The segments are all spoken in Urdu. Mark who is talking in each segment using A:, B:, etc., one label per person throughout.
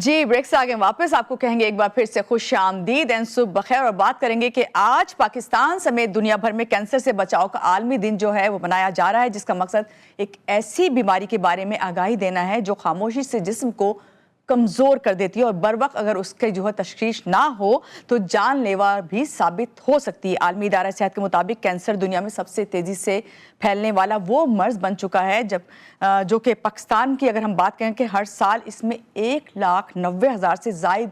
A: جی بریک سے آگے واپس آپ کو کہیں گے ایک بار پھر سے خوش آمدید اینڈ صبح بخیر، اور بات کریں گے کہ آج پاکستان سمیت دنیا بھر میں کینسر سے بچاؤ کا عالمی دن جو ہے وہ منایا جا رہا ہے، جس کا مقصد ایک ایسی بیماری کے بارے میں آگاہی دینا ہے جو خاموشی سے جسم کو کمزور کر دیتی ہے اور بر وقت اگر اس کے جو ہے تشخیص نہ ہو تو جان لیوا بھی ثابت ہو سکتی ہے۔ عالمی ادارہ صحت کے مطابق کینسر دنیا میں سب سے تیزی سے پھیلنے والا وہ مرض بن چکا ہے جو کہ پاکستان کی اگر ہم بات کریں کہ ہر سال اس میں 1,90,000 سے زائد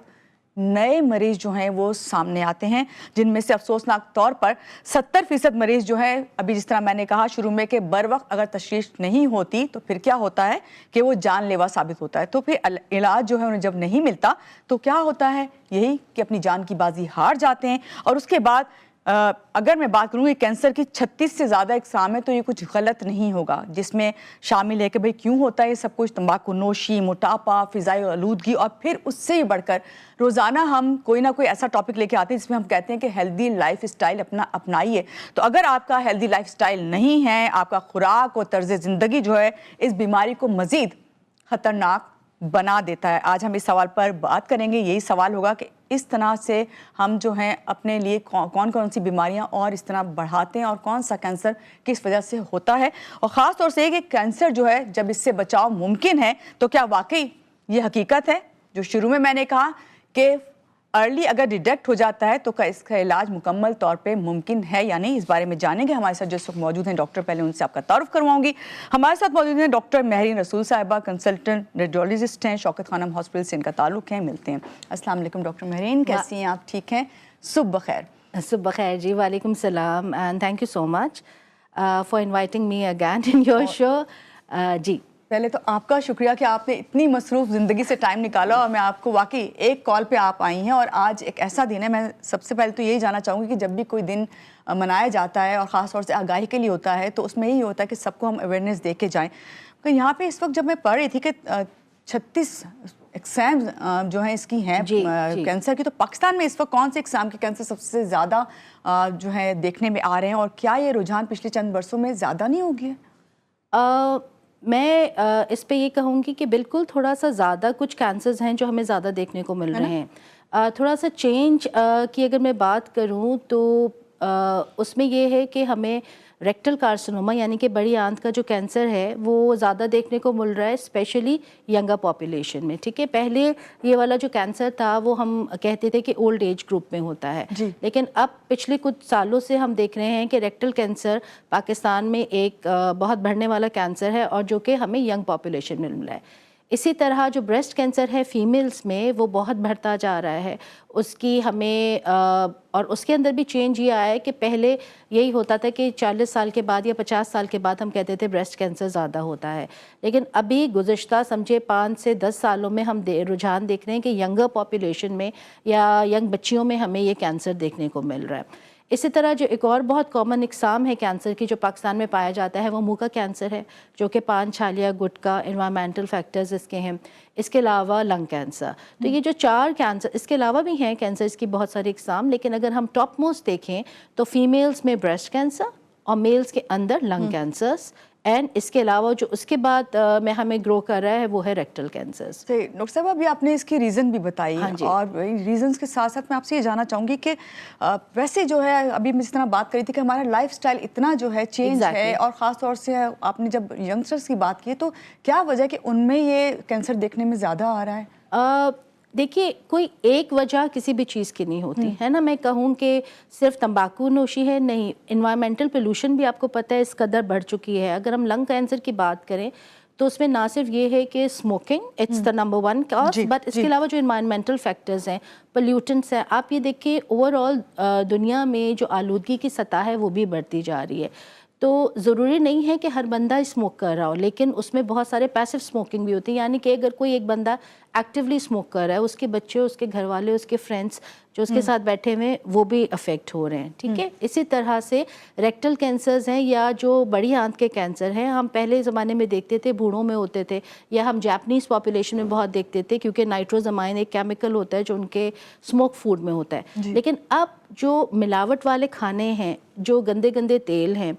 A: نئے مریض جو ہیں وہ سامنے آتے ہیں، جن میں سے افسوسناک طور پر 70% مریض جو ہیں ابھی جس طرح میں نے کہا شروع میں کہ بر وقت اگر تشخیص نہیں ہوتی تو پھر کیا ہوتا ہے کہ وہ جان لیوا ثابت ہوتا ہے، تو پھر علاج جو ہے انہیں جب نہیں ملتا تو کیا ہوتا ہے، یہی کہ اپنی جان کی بازی ہار جاتے ہیں۔ اور اس کے بعد اگر میں بات کروں کہ کینسر کی 36 سے زیادہ اقسام ہے تو یہ کچھ غلط نہیں ہوگا، جس میں شامل ہے کہ بھئی کیوں ہوتا ہے یہ سب کچھ، تمباکو نوشی، موٹاپا، فضائی آلودگی، اور پھر اس سے بھی بڑھ کر روزانہ ہم کوئی نہ کوئی ایسا ٹاپک لے کے آتے ہیں جس میں ہم کہتے ہیں کہ ہیلدی لائف سٹائل اپنائیے۔ تو اگر آپ کا ہیلدی لائف سٹائل نہیں ہے، آپ کا خوراک اور طرز زندگی جو ہے اس بیماری کو مزید خطرناک بنا دیتا ہے۔ آج ہم اس سوال پر بات کریں گے، یہی سوال ہوگا کہ اس طرح سے ہم جو ہیں اپنے لیے کون کون سی بیماریاں اور اس طرح بڑھاتے ہیں اور کون سا کینسر کس وجہ سے ہوتا ہے، اور خاص طور سے کہ کینسر جو ہے جب اس سے بچاؤ ممکن ہے تو کیا واقعی یہ حقیقت ہے جو شروع میں نے کہا کہ ارلی اگر ڈیٹیکٹ ہو جاتا ہے تو اس کا علاج مکمل طور پہ ممکن ہے یا نہیں، اس بارے میں جانیں گے۔ ہمارے ساتھ جس وقت موجود ہیں ڈاکٹر، پہلے ان سے آپ کا تعارف کرواؤں گی۔ ہمارے ساتھ موجود ہیں ڈاکٹر مہرین رسول صاحبہ، کنسلٹنٹ ریڈیولوجسٹ ہیں، شوکت خانم ہاسپٹل سے ان کا تعلق ہے، ملتے ہیں۔ السلام علیکم ڈاکٹر مہرین، کیسی ہیں آپ؟ ٹھیک ہیں؟ صبح بخیر۔
B: صبح بخیر جی، وعلیکم السلام، and thank you so much for inviting me again in your show. جی
A: پہلے تو آپ کا شکریہ کہ آپ نے اتنی مصروف زندگی سے ٹائم نکالا اور میں آپ کو واقعی ایک کال پہ آپ آئی ہیں، اور آج ایک ایسا دن ہے، میں سب سے پہلے تو یہی جاننا چاہوں گی کہ جب بھی کوئی دن منایا جاتا ہے اور خاص طور سے آگاہی کے لیے ہوتا ہے تو اس میں یہی ہوتا ہے کہ سب کو ہم اویئرنیس دے کے جائیں۔ کہ یہاں پہ اس وقت جب میں پڑھ رہی تھی کہ 36 اقسام جو ہیں اس کی ہیں کینسر کی، تو پاکستان میں اس وقت کون سے اقسام کے کینسر سب سے زیادہ جو ہے دیکھنے میں آ رہے ہیں، اور کیا یہ رجحان پچھلے چند برسوں میں زیادہ نہیں ہو گیا؟
B: میں اس پہ یہ کہوں گی کہ بالکل تھوڑا سا زیادہ کچھ کینسرز ہیں جو ہمیں زیادہ دیکھنے کو مل رہے ہیں۔ تھوڑا سا چینج کی اگر میں بات کروں تو اس میں یہ ہے کہ ہمیں ریکٹل کارسینوما یعنی کہ بڑی آنت کا جو کینسر ہے وہ زیادہ دیکھنے کو مل رہا ہے، اسپیشلی ینگر پاپولیشن میں، ٹھیک ہے۔ پہلے یہ والا جو کینسر تھا وہ ہم کہتے تھے کہ اولڈ ایج گروپ میں ہوتا ہے، لیکن اب پچھلے کچھ سالوں سے ہم دیکھ رہے ہیں کہ ریکٹل کینسر پاکستان میں ایک بہت بڑھنے والا کینسر ہے، اور جو کہ ہمیں ینگ پاپولیشن میں ملا ہے۔ اسی طرح جو بریسٹ کینسر ہے فیمیلز میں وہ بہت بڑھتا جا رہا ہے، اس کی ہمیں اور اس کے اندر بھی چینج یہ آیا ہے کہ پہلے یہی ہوتا تھا کہ 40 سال کے بعد یا 50 سال کے بعد ہم کہتے تھے بریسٹ کینسر زیادہ ہوتا ہے، لیکن ابھی گزشتہ سمجھے 5 سے 10 سالوں میں ہم رجحان دیکھ رہے ہیں کہ ینگر پاپولیشن میں یا ینگ بچیوں میں ہمیں یہ کینسر دیکھنے کو مل رہا ہے۔ اسی طرح جو ایک اور بہت کامن اقسام ہے کینسر کی جو پاکستان میں پایا جاتا ہے وہ منہ کا کینسر ہے، جو کہ پان، چھالیہ، گٹکا، انوائرمنٹل فیکٹرز اس کے ہیں۔ اس کے علاوہ لنگ کینسر، تو یہ جو 4 کینسر، اس کے علاوہ بھی ہیں کینسرز کی بہت ساری اقسام، لیکن اگر ہم ٹاپ موسٹ دیکھیں تو فیمیلز میں بریسٹ کینسر اور میلز کے اندر لنگ کینسرز، اینڈ اس کے علاوہ جو اس کے بعد میں ہمیں گرو کر رہا ہے وہ ہے ریکٹل کینسرز۔
A: ڈاکٹر صاحب ابھی آپ نے اس کی ریزن بھی بتائی، اور ریزنز کے ساتھ ساتھ میں آپ سے یہ جاننا چاہوں گی کہ ویسے جو ہے ابھی میں جس طرح بات کری تھی کہ ہمارا لائف سٹائل اتنا جو ہے چینج ہے، اور خاص طور سے آپ نے جب ینگسٹرز کی بات کی تو کیا وجہ ہے کہ ان میں یہ کینسر دیکھنے میں زیادہ آ رہا ہے؟
B: دیکھیے کوئی ایک وجہ کسی بھی چیز کی نہیں ہوتی ہے نا، میں کہوں کہ صرف تمباکو نوشی ہے نہیں، انوائرمنٹل پولوشن بھی آپ کو پتہ ہے اس قدر بڑھ چکی ہے۔ اگر ہم لنگ کینسر کی بات کریں تو اس میں نہ صرف یہ ہے کہ smoking it's the number 1 cause, but اس کے علاوہ جو انوائرمنٹل فیکٹرز ہیں، پولیوٹنٹس ہیں، آپ یہ دیکھیں اوور آل دنیا میں جو آلودگی کی سطح ہے وہ بھی بڑھتی جا رہی ہے۔ تو ضروری نہیں ہے کہ ہر بندہ اسموک کر رہا ہو، لیکن اس میں بہت سارے پیسو اسموکنگ بھی ہوتی ہے، یعنی کہ اگر کوئی ایک بندہ ایکٹیولی اسموک کر رہا ہے، اس کے بچے، اس کے گھر والے، اس کے فرینڈس جو اس کے ساتھ بیٹھے ہوئے وہ بھی افیکٹ ہو رہے ہیں، ٹھیک ہے۔ اسی طرح سے ریکٹل کینسرز ہیں یا جو بڑی آنت کے کینسر ہیں، ہم پہلے زمانے میں دیکھتے تھے بوڑھوں میں ہوتے تھے، یا ہم جاپنیز پاپولیشن میں بہت دیکھتے تھے کیونکہ نائٹروزامائن ایک کیمیکل ہوتا ہے جو ان کے اسموک فوڈ میں ہوتا ہے۔ لیکن اب جو ملاوٹ والے کھانے ہیں، جو گندے گندے تیل ہیں،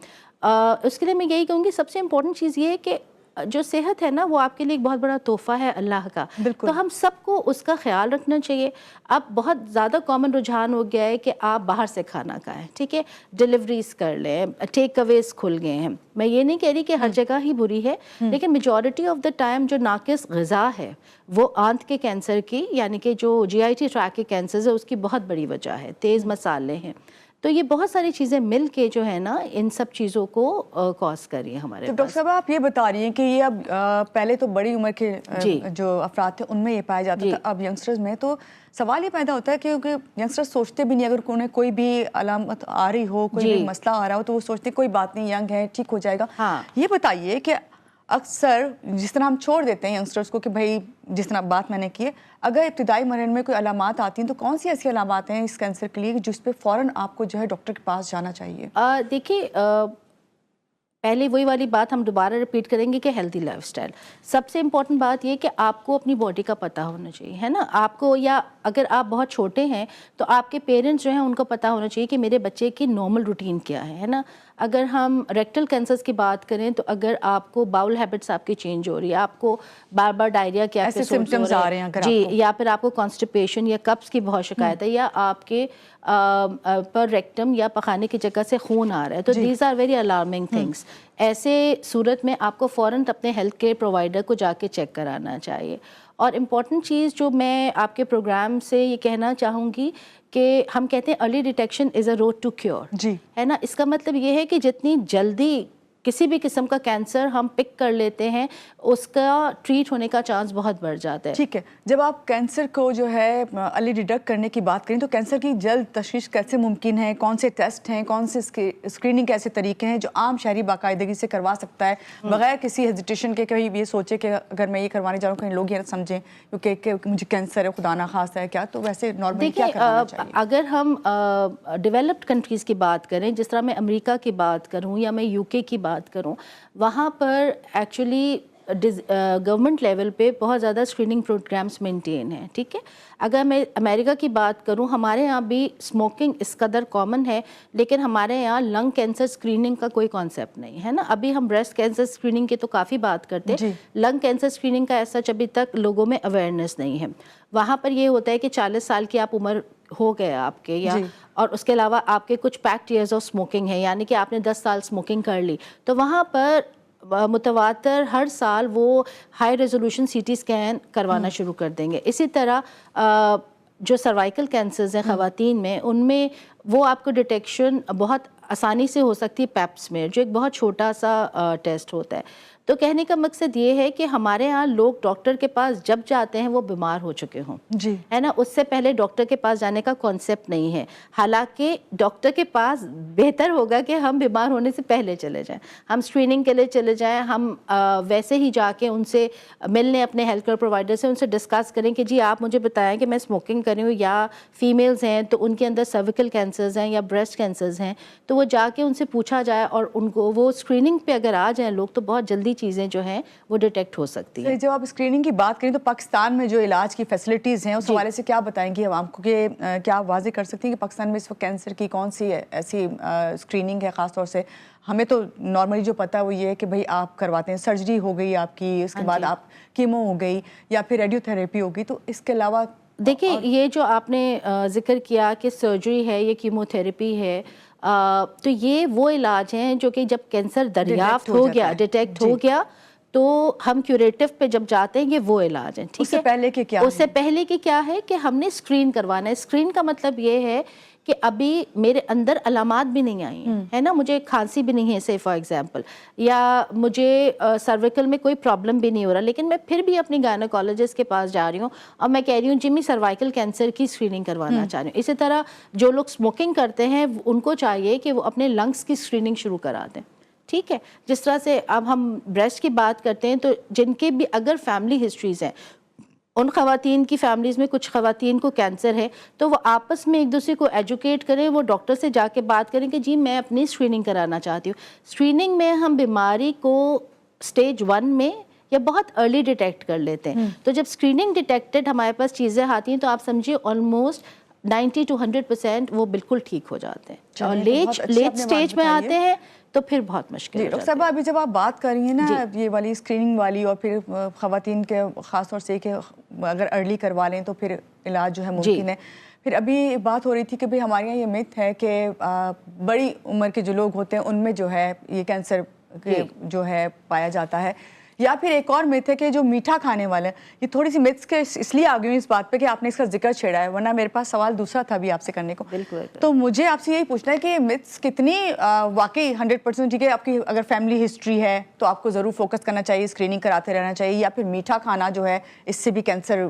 B: اس کے لیے میں یہی کہوں گی سب سے امپورٹنٹ چیز یہ ہے کہ جو صحت ہے نا وہ آپ کے لیے ایک بہت بڑا تحفہ ہے اللہ کا،
A: بالکل.
B: تو ہم سب کو اس کا خیال رکھنا چاہیے. اب بہت زیادہ کامن رجحان ہو گیا ہے کہ آپ باہر سے کھانا کھائیں، ٹھیک ہے، ڈیلیوریز کر لیں، ٹیک اویز کھل گئے ہیں. میں یہ نہیں کہہ رہی کہ ہر جگہ ہی بری ہے، لیکن میجورٹی آف دا ٹائم جو ناقص غذا ہے وہ آنت کے کینسر کی، یعنی کہ جو جی آئی ٹی ٹریک کے کینسر ہے اس کی بہت بڑی وجہ ہے. تیز مسالے ہیں، تو یہ بہت ساری چیزیں مل کے جو ہے نا ان سب چیزوں کو کاز کر رہی ہیں ہمارے
A: تو
B: پاس.
A: ڈاکٹر صاحب آپ یہ بتا رہی ہیں کہ یہ اب پہلے تو بڑی عمر کے جو افراد تھے ان میں یہ پایا جاتا تھا، اب ینگسٹرز میں تو سوال یہ پیدا ہوتا ہے کیونکہ ینگسٹر سوچتے بھی نہیں، اگر انہیں کوئی بھی علامت آ رہی ہو، کوئی بھی مسئلہ آ رہا ہو تو وہ سوچتے کوئی بات نہیں، ینگ ہے، ٹھیک ہو جائے گا. یہ بتائیے کہ اکثر جس طرح ہم چھوڑ دیتے ہیں ینگسٹرز کو کہ بھائی جس طرح بات میں نے کی ہے، اگر ابتدائی مرحلے میں کوئی علامات آتی ہیں تو کون سی ایسی علامات ہیں اس کینسر کے لیے جس پہ فوراً آپ کو جو ہے ڈاکٹر کے پاس جانا چاہیے؟
B: دیکھیے پہلے وہی والی بات ہم دوبارہ ریپیٹ کریں گے کہ ہیلتھی لائف سٹائل. سب سے امپورٹنٹ بات یہ کہ آپ کو اپنی باڈی کا پتہ ہونا چاہیے، ہے نا. آپ کو، یا اگر آپ بہت چھوٹے ہیں تو آپ کے پیرنٹس جو ہیں ان کو پتہ ہونا چاہیے کہ میرے بچے کی نارمل روٹین کیا ہے نا. اگر ہم ریکٹل کینسرز کی بات کریں تو اگر آپ کو باؤل ہیبٹس آپ کی چینج ہو رہی ہے، آپ کو بار بار ڈائریا کے ایپیسوڈز ہو رہے ہیں جی، یا پھر آپ کو کانسٹیپیشن یا کپس کی بہت شکایت ہے، یا آپ کے پر ریکٹم یا پخانے کی جگہ سے خون آ رہا ہے، تو these are very alarming things. ایسے صورت میں آپ کو فوراً اپنے ہیلتھ کیئر پرووائڈر کو جا کے چیک کرانا چاہیے. اور امپورٹنٹ چیز جو میں آپ کے پروگرام سے یہ کہنا چاہوں گی کہ ہم کہتے ہیں early detection is a road to cure, ہے نا. اس کا مطلب یہ ہے کہ جتنی جلدی کسی بھی قسم کا کینسر ہم پک کر لیتے ہیں اس کا ٹریٹ ہونے کا چانس بہت بڑھ جاتا ہے.
A: ٹھیک ہے، جب آپ کینسر کو جو ہے ارلی ڈیٹیکٹ کرنے کی بات کریں تو کینسر کی جلد تشخیص کیسے ممکن ہے؟ کون سے ٹیسٹ ہیں، کون سے اسکریننگ کے ایسے طریقے ہیں جو عام شہری باقاعدگی سے کروا سکتا ہے بغیر کسی ہیزیٹیشن کے؟ کہیں یہ سوچے کہ اگر میں یہ کروانے جا رہا ہوں کہیں لوگ یہ نہ سمجھیں کہ مجھے کینسر ہے، خدا نخواستہ ہے کیا، تو ویسے نارملی کیا کروانا چاہیے؟
B: اگر ہم ڈیولپڈ کنٹریز کی بات کریں، جس طرح میں امریکہ کی بات کروں یا میں یو کے کی بات کروں، وہاں پر ایکچولی گورنمنٹ لیول پہ بہت زیادہ اسکریننگ پروگرامس مینٹین ہیں، ٹھیک ہے. اگر میں امریکہ کی بات کروں، ہمارے یہاں بھی اسموکنگ اس قدر کامن ہے، لیکن ہمارے یہاں لنگ کینسر اسکریننگ کا کوئی کانسیپٹ نہیں ہے نا. ابھی ہم بریسٹ کینسر اسکریننگ کی تو کافی بات کرتے ہیں، لنگ کینسر اسکریننگ کا ایسا ابھی تک لوگوں میں اویئرنیس نہیں ہے. وہاں پر یہ ہوتا ہے کہ 40 سال کی آپ عمر ہو گئے آپ کے، یا اور اس کے علاوہ آپ کے کچھ پیکٹ ایئرز آف اسموکنگ ہے، یعنی کہ آپ نے 10 سال اسموکنگ کر لی، تو وہاں پر متواتر ہر سال وہ high resolution C T scan کروانا شروع کر دیں گے. اسی طرح جو سروائیکل کینسرز ہیں خواتین میں، ان میں وہ آپ کو ڈیٹیکشن بہت آسانی سے ہو سکتی ہے پیپس میں، جو ایک بہت چھوٹا سا ٹیسٹ ہوتا ہے. تو کہنے کا مقصد یہ ہے کہ ہمارے ہاں لوگ ڈاکٹر کے پاس جب جاتے ہیں وہ بیمار ہو چکے ہوں، ہے نا. اس سے پہلے ڈاکٹر کے پاس جانے کا کانسیپٹ نہیں ہے. حالانکہ ڈاکٹر کے پاس بہتر ہوگا کہ ہم بیمار ہونے سے پہلے چلے جائیں، ہم اسکریننگ کے لیے چلے جائیں، ہم ویسے ہی جا کے ان سے ملنے، اپنے ہیلتھ کیئر پرووائڈر سے ان سے ڈسکس کریں کہ جی آپ مجھے بتائیں کہ میں اسموکنگ کر رہی ہوں، یا فیمیلز ہیں تو ان کے اندر سرویکل کینسرز ہیں یا بریسٹ کینسرز ہیں، تو وہ جا کے ان سے پوچھا جائے اور ان کو وہ اسکریننگ پہ اگر آ جائیں لوگ تو بہت جلدی چیزیں جو ہیں وہ ڈیٹیکٹ ہو سکتی ہیں.
A: جب آپ اسکریننگ کی بات کریں تو پاکستان میں جو علاج کی فیسلٹیز ہیں اس حوالے سے کیا بتائیں گی عوام کو، کہ کیا آپ واضح کر سکتی ہیں کہ پاکستان میں اس وقت کینسر کی کون سی ایسی اسکریننگ ہے؟ خاص طور سے ہمیں تو نارملی جو پتہ ہے وہ یہ ہے کہ بھئی آپ کرواتے ہیں، سرجری ہو گئی آپ کی، اس کے بعد آپ کیمو ہو گئی یا پھر ریڈیو تھراپی ہوگی، تو اس کے علاوہ
B: دیکھیں یہ جو آپ نے ذکر کیا کہ سرجری ہے، یہ کیمو تھراپی ہے، تو یہ وہ علاج ہیں جو کہ جب کینسر دریافت ہو گیا، ڈیٹیکٹ ہو گیا، تو ہم کیوریٹو پہ جب جاتے ہیں یہ وہ علاج ہیں. ٹھیک ہے،
A: اس سے پہلے کے کیا،
B: اس سے پہلے کی کیا ہے کہ ہم نے اسکرین کروانا ہے. اسکرین کا مطلب یہ ہے کہ ابھی میرے اندر علامات بھی نہیں آئی ہیں، ہے نا، مجھے کھانسی بھی نہیں ہے سے فار ایگزامپل، یا مجھے سرویکل میں کوئی پرابلم بھی نہیں ہو رہا، لیکن میں پھر بھی اپنی گائنیکولوجسٹ کے پاس جا رہی ہوں اور میں کہہ رہی ہوں جی میں سروائیکل کینسر کی اسکریننگ کروانا چاہ رہی ہوں. اسی طرح جو لوگ اسموکنگ کرتے ہیں ان کو چاہیے کہ وہ اپنے لنگس کی اسکریننگ شروع کرا دیں. ٹھیک ہے، جس طرح سے اب ہم بریسٹ کی بات کرتے ہیں تو جن کے بھی اگر فیملی ہسٹریز ہیں، ان خواتین کی فیملیز میں کچھ خواتین کو کینسر ہے، تو وہ آپس میں ایک دوسرے کو ایجوکیٹ کریں، وہ ڈاکٹر سے جا کے بات کریں کہ جی میں اپنی اسکریننگ کرانا چاہتی ہوں. اسکریننگ میں ہم بیماری کو سٹیج 1 میں یا بہت ارلی ڈیٹیکٹ کر لیتے ہیں. تو جب اسکریننگ ڈیٹیکٹڈ ہمارے پاس چیزیں آتی ہیں تو آپ سمجھیے آلموسٹ 90 to 100% وہ بالکل ٹھیک ہو جاتے ہیں, اور
A: بہت اچھی
B: لیٹ
A: آپ نے
B: اسٹیج
A: بات
B: میں
A: بتائی
B: آتے ہیں تو پھر بہت مشکل
A: جی.
B: ہو
A: ڈاکٹر
B: جاتا
A: صاحبہ ابھی جب آپ بات کر رہی ہیں نا یہ والی اسکریننگ والی, اور پھر خواتین کے خاص طور سے کہ اگر ارلی کروا لیں تو پھر علاج جو ہے ممکن ہے, پھر ابھی بات ہو رہی تھی کہ بھئی ہمارے یہاں یہ مت ہے کہ بڑی عمر کے جو لوگ ہوتے ہیں ان میں جو ہے یہ کینسر جو ہے پایا جاتا ہے, یا پھر ایک اور مت ہے کہ جو میٹھا کھانے والے ہیں. یہ تھوڑی سی متس کے اس لیے آ گئی ہوں اس بات پہ کہ آپ نے اس کا ذکر چھیڑا ہے, ورنہ میرے پاس سوال دوسرا تھا بھی آپ سے کرنے کو. تو مجھے آپ سے یہی پوچھنا ہے کہ متس کتنی واقعی 100% ٹھیک ہے, آپ کی اگر فیملی ہسٹری ہے تو آپ کو ضرور فوکس کرنا چاہیے, اسکریننگ کراتے رہنا چاہیے, یا پھر میٹھا کھانا جو ہے اس سے بھی کینسر.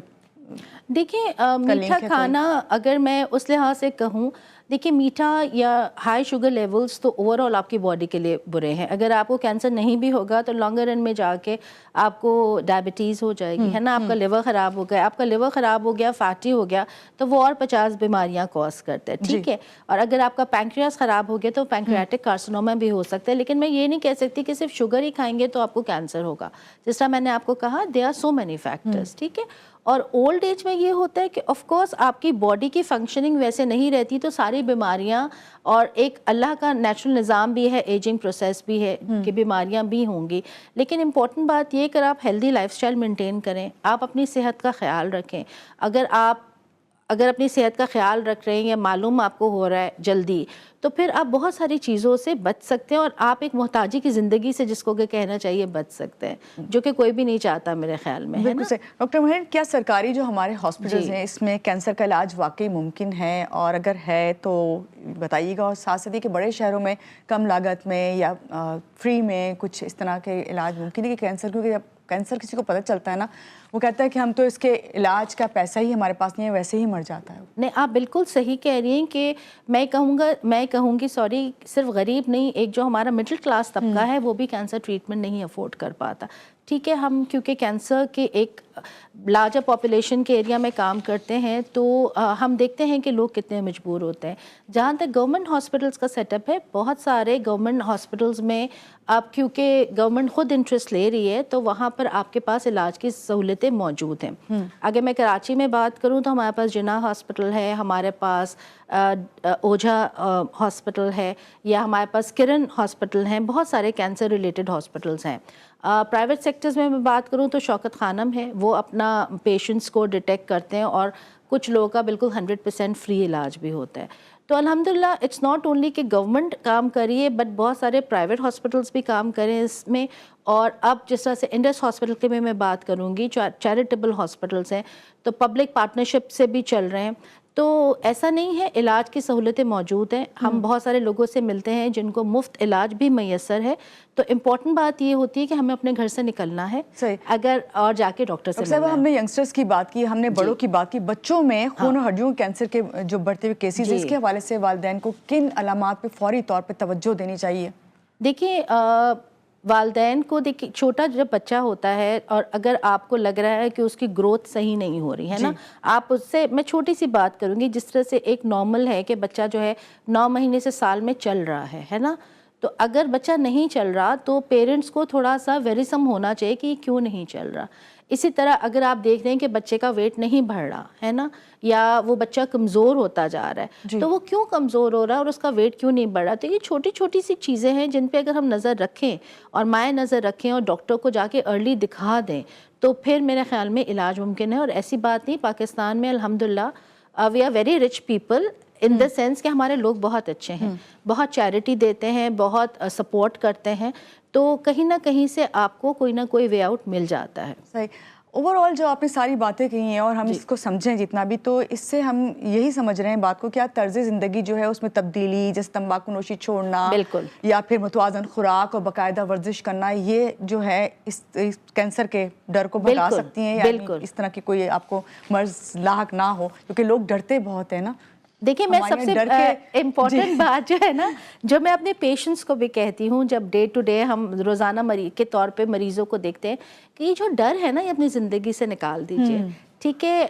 B: دیکھیں میٹھا کھانا اگر میں اس لحاظ سے کہوں, دیکھیں میٹھا یا ہائی شوگر لیولز تو اوور آل آپ کی باڈی کے لیے برے ہیں. اگر آپ کو کینسر نہیں بھی ہوگا تو لانگر رن میں جا کے آپ کو ڈائبٹیز ہو جائے گی, ہے نا, آپ کا لیور خراب ہو گیا, آپ کا لیور خراب ہو گیا, فیٹی ہو گیا تو وہ اور 50 بیماریاں کاز کرتے ہیں, ٹھیک ہے. اور اگر آپ کا پینکریاس خراب ہو گیا تو پینکریاٹک کارسینوما بھی ہو سکتا ہے. لیکن میں یہ نہیں کہہ سکتی کہ صرف شوگر ہی کھائیں گے تو آپ کو کینسر ہوگا. جس طرح میں نے آپ کو کہا they are so many factors, ٹھیک ہے. اور اولڈ ایج میں یہ ہوتا ہے کہ آف کورس آپ کی باڈی کی فنکشننگ ویسے نہیں رہتی تو ساری بیماریاں, اور ایک اللہ کا نیچرل نظام بھی ہے, ایجنگ پروسیس بھی ہے کہ بیماریاں بھی ہوں گی. لیکن امپورٹنٹ بات یہ کہ آپ ہیلدی لائف سٹائل مینٹین کریں, آپ اپنی صحت کا خیال رکھیں. اگر اپنی صحت کا خیال رکھ رہے ہیں یا معلوم آپ کو ہو رہا ہے جلدی, تو پھر آپ بہت ساری چیزوں سے بچ سکتے ہیں, اور آپ ایک محتاجی کی زندگی سے, جس کو کہ کہنا چاہیے, بچ سکتے ہیں, جو کہ کوئی بھی نہیں چاہتا میرے خیال میں, ہے نا.
A: ڈاکٹر مہر, کیا سرکاری جو ہمارے ہاسپٹلز ہیں اس میں کینسر کا علاج واقعی ممکن ہے, اور اگر ہے تو بتائیے گا, اور ساتھ ساتھ کہ بڑے شہروں میں کم لاگت میں یا فری میں کچھ اس طرح کے علاج ممکن ہے کہ کینسر, کیونکہ جب کینسر کسی کو پتہ چلتا ہے نا, وہ کہتا ہے کہ ہم تو اس کے علاج کا پیسہ ہی ہمارے پاس نہیں ہے, ویسے ہی مر جاتا ہے.
B: نہیں, آپ بالکل صحیح کہہ رہی ہیں کہ میں کہوں گی صرف غریب نہیں, ایک جو ہمارا مڈل کلاس طبقہ ہے وہ بھی کینسر ٹریٹمنٹ نہیں افورڈ کر پاتا, ٹھیک ہے. ہم کیونکہ کینسر کے ایک لارجر پاپولیشن کے ایریا میں کام کرتے ہیں تو ہم دیکھتے ہیں کہ لوگ کتنے مجبور ہوتے ہیں. جہاں تک گورنمنٹ ہاسپٹلس کا سیٹ اپ ہے, بہت سارے گورنمنٹ ہاسپٹلس میں آپ کیونکہ گورنمنٹ خود انٹرسٹ لے رہی ہے تو وہاں پر آپ کے پاس علاج کی سہولتیں موجود ہیں. اگر میں کراچی میں بات کروں تو ہمارے پاس جناح ہاسپٹل ہے, ہمارے پاس اوجھا ہاسپٹل ہے, یا ہمارے پاس کرن ہاسپٹل ہیں, بہت سارے کینسر ریلیٹڈ ہاسپٹلس ہیں. پرائیویٹ سیکٹرز میں بات کروں تو شوکت خانم ہے, وہ اپنا پیشنٹس کو ڈیٹیکٹ کرتے ہیں, اور کچھ لوگوں کا بالکل 100% فری علاج بھی ہوتا ہے. تو الحمدللہ اٹس ناٹ اونلی کہ گورنمنٹ کام کریے, بٹ بہت سارے پرائیویٹ ہاسپٹلس بھی کام کریں اس میں. اور اب جس طرح سے انڈس ہاسپٹل کے میں بات کروں گی, چیریٹیبل ہاسپٹلس ہیں تو پبلک پارٹنرشپ سے بھی چل رہے ہیں. تو ایسا نہیں ہے, علاج کی سہولتیں موجود ہیں. ہم بہت سارے لوگوں سے ملتے ہیں جن کو مفت علاج بھی میسر ہے. تو امپورٹنٹ بات یہ ہوتی ہے کہ ہمیں اپنے گھر سے نکلنا ہے اگر, اور جا کے ڈاکٹر سے ملنا ہے.
A: ہم نے ینگسٹرز کی بات کی, ہم نے بڑوں کی بات کی, بچوں میں خون و ہڈیوں کینسر کے جو بڑھتے ہوئے کیسز ہیں, اس کے حوالے سے والدین کو کن علامات پہ فوری طور پہ توجہ دینی چاہیے؟
B: دیکھیں والدین کو, دیکھیں چھوٹا جب بچہ ہوتا ہے اور اگر آپ کو لگ رہا ہے کہ اس کی گروتھ صحیح نہیں ہو رہی ہے نا, آپ اس سے, میں چھوٹی سی بات کروں گی, جس طرح سے ایک نارمل ہے کہ بچہ جو ہے 9 مہینے سے سال میں چل رہا ہے نا, تو اگر بچہ نہیں چل رہا تو پیرنٹس کو تھوڑا سا ویریسم ہونا چاہیے کہ یہ کیوں نہیں چل رہا. اسی طرح اگر آپ دیکھ رہے ہیں کہ بچے کا ویٹ نہیں بڑھ رہا ہے نا, یا وہ بچہ کمزور ہوتا جا رہا ہے, تو وہ کیوں کمزور ہو رہا ہے اور اس کا ویٹ کیوں نہیں بڑھ رہا. تو یہ چھوٹی چھوٹی سی چیزیں ہیں جن پہ اگر ہم نظر رکھیں اور مائع نظر رکھیں اور ڈاکٹر کو جا کے ارلی دکھا دیں تو پھر میرے خیال میں علاج ممکن ہے. اور ایسی بات نہیں, پاکستان میں الحمدللہ we are very rich people in the sense کہ ہمارے لوگ بہت اچھے ہیں, بہت چیریٹی دیتے ہیں, بہت سپورٹ کرتے ہیں, تو کہیں نہ کہیں سے آپ کو کوئی نہ کوئی وے آؤٹ مل جاتا ہے.
A: صحیح. اوور آل جو آپ نے ساری باتیں کہی ہیں اور ہم اس کو سمجھیں جتنا بھی, تو اس سے ہم یہی سمجھ رہے ہیں بات کو, کیا طرز زندگی جو ہے اس میں تبدیلی, جیسے تمباکو نوشی چھوڑنا,
B: بالکل,
A: یا پھر متوازن خوراک اور باقاعدہ ورزش کرنا, یہ جو ہے اس کینسر کے ڈر کو بھگا سکتی ہیں, یعنی اس طرح کی کوئی آپ کو مرض لاحق نہ ہو, کیونکہ لوگ ڈرتے بہت ہیں نا.
B: دیکھیں میں سب سے امپورٹنٹ بات جو ہے نا, جو میں اپنے پیشنٹس کو بھی کہتی ہوں جب ڈے ٹو ڈے ہم روزانہ مریض کے طور پہ مریضوں کو دیکھتے ہیں, کہ یہ جو ڈر ہے نا یہ اپنی زندگی سے نکال دیجئے, ٹھیک ہے.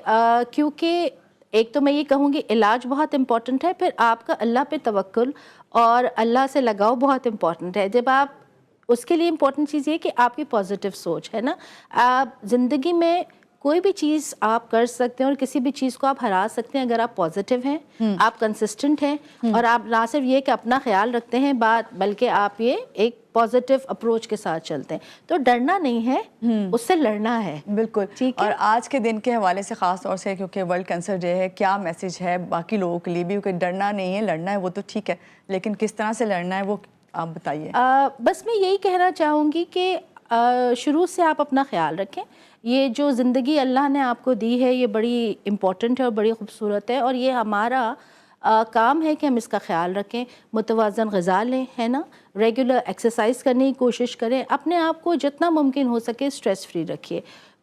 B: کیونکہ ایک تو میں یہ کہوں گی علاج بہت امپورٹنٹ ہے, پھر آپ کا اللہ پہ توکل اور اللہ سے لگاؤ بہت امپورٹنٹ ہے. جب آپ اس کے لیے امپورٹنٹ چیز یہ کہ آپ کی پازیٹیو سوچ ہے نا, آپ زندگی میں کوئی بھی چیز آپ کر سکتے ہیں اور کسی بھی چیز کو آپ ہرا سکتے ہیں اگر آپ پازیٹیو ہیں, آپ کنسسٹنٹ ہیں, اور آپ نہ صرف یہ کہ اپنا خیال رکھتے ہیں بلکہ آپ یہ ایک پازیٹیو اپروچ کے ساتھ چلتے ہیں. تو ڈرنا نہیں ہے, اس سے لڑنا ہے.
A: بالکل. اور آج کے دن کے حوالے سے خاص طور سے کیونکہ ورلڈ کینسر ڈے ہے, کیا میسج ہے باقی لوگوں کے لیے بھی کہ ڈرنا نہیں ہے, لڑنا ہے وہ تو ٹھیک ہے, لیکن کس طرح سے لڑنا ہے وہ آپ بتائیے.
B: بس میں یہی کہنا چاہوں گی کہ شروع سے آپ اپنا خیال رکھیں. یہ جو زندگی اللہ نے آپ کو دی ہے یہ بڑی امپورٹنٹ ہے اور بڑی خوبصورت ہے, اور یہ ہمارا کام ہے کہ ہم اس کا خیال رکھیں. متوازن غذا لیں, ہے نا, ریگولر ایکسرسائز کرنے کی کوشش کریں, اپنے آپ کو جتنا ممکن ہو سکے اسٹریس فری رکھیے.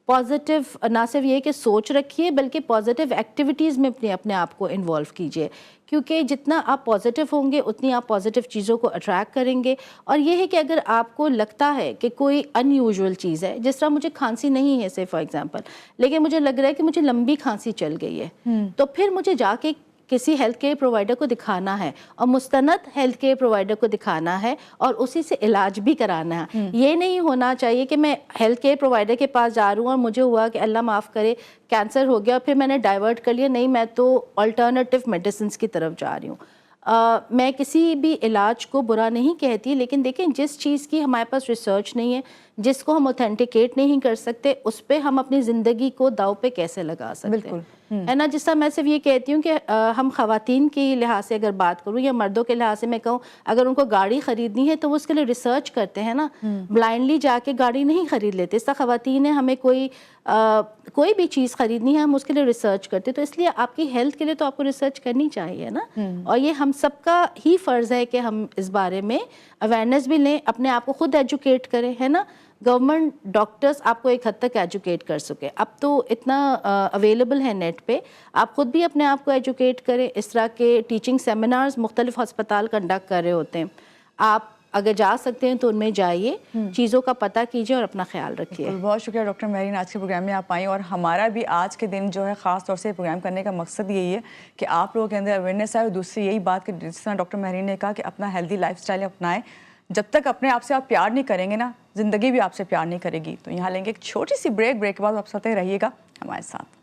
B: پازیٹیو نہ صرف یہ کہ سوچ رکھیے بلکہ پازیٹیو ایکٹیویٹیز میں اپنے آپ کو انوالو کیجیے, کیونکہ جتنا آپ پازیٹیو ہوں گے اتنی آپ پازیٹیو چیزوں کو اٹریکٹ کریں گے. اور یہ ہے کہ اگر آپ کو لگتا ہے کہ کوئی ان یوزول چیز ہے, جس طرح مجھے کھانسی نہیں ہے سے فار ایگزامپل, لیکن مجھے لگ رہا ہے کہ مجھے لمبی کھانسی چل گئی ہے, تو پھر مجھے جا کے کسی ہیلتھ کیئر پرووائڈر کو دکھانا ہے, اور مستند ہیلتھ کیئر پرووائڈر کو دکھانا ہے, اور اسی سے علاج بھی کرانا ہے. یہ نہیں ہونا چاہیے کہ میں ہیلتھ کیئر پرووائڈر کے پاس جا رہا ہوں اور مجھے ہوا کہ اللہ معاف کرے کینسر ہو گیا, پھر میں نے ڈائیورٹ کر لیا, نہیں میں تو الٹرنیٹیو میڈیسنس کی طرف جا رہی ہوں. میں کسی بھی علاج کو برا نہیں کہتی, لیکن دیکھیں جس چیز کی ہمارے پاس ریسرچ نہیں ہے, جس کو ہم اوتھینٹیکیٹ نہیں کر سکتے, اس پہ ہم اپنی زندگی کو داؤ پہ کیسے لگا سکتے ہیں, ہے نا. جس طرح میں صرف یہ کہتی ہوں کہ ہم خواتین کے لحاظ سے اگر بات کروں یا مردوں کے لحاظ سے میں کہوں, اگر ان کو گاڑی خریدنی ہے تو وہ اس کے لیے ریسرچ کرتے ہیں نا, بلائنڈلی جا کے گاڑی نہیں خرید لیتے. اس طرح خواتین ہیں, ہمیں کوئی بھی چیز خریدنی ہے ہم اس کے لیے ریسرچ کرتے, تو اس لیے آپ کی ہیلتھ کے لیے تو آپ کو ریسرچ کرنی چاہیے نا. اور یہ ہم سب کا ہی فرض ہے کہ ہم اس بارے میں اویئرنیس بھی لیں, اپنے آپ کو خود ایجوکیٹ کریں, ہے نا. گورنمنٹ ڈاکٹرز آپ کو ایک حد تک ایجوکیٹ کر سکے, اب تو اتنا اویلیبل ہے نیٹ پہ, آپ خود بھی اپنے آپ کو ایجوکیٹ کریں. اس طرح کے ٹیچنگ سیمینارز مختلف ہسپتال کنڈکٹ کر رہے ہوتے ہیں, آپ اگر جا سکتے ہیں تو ان میں جائیے, چیزوں کا پتہ کیجیے اور اپنا خیال رکھیے.
A: بہت شکریہ ڈاکٹر مہرین, آج کے پروگرام میں آپ آئیں, اور ہمارا بھی آج کے دن جو ہے خاص طور سے پروگرام کرنے کا مقصد یہی ہے کہ آپ لوگوں کے اندر اویئرنیس آئے, اور دوسری یہی بات کہ جس طرح ڈاکٹر مہرین نے کہا کہ اپنا ہیلدی لائف اسٹائل اپنائیں. جب تک اپنے آپ سے آپ پیار نہیں کریں گے نا, زندگی بھی آپ سے پیار نہیں کرے گی. تو یہاں لیں گے ایک چھوٹی سی بریک کے بعد آپ ساتھ رہیے گا ہمارے ساتھ.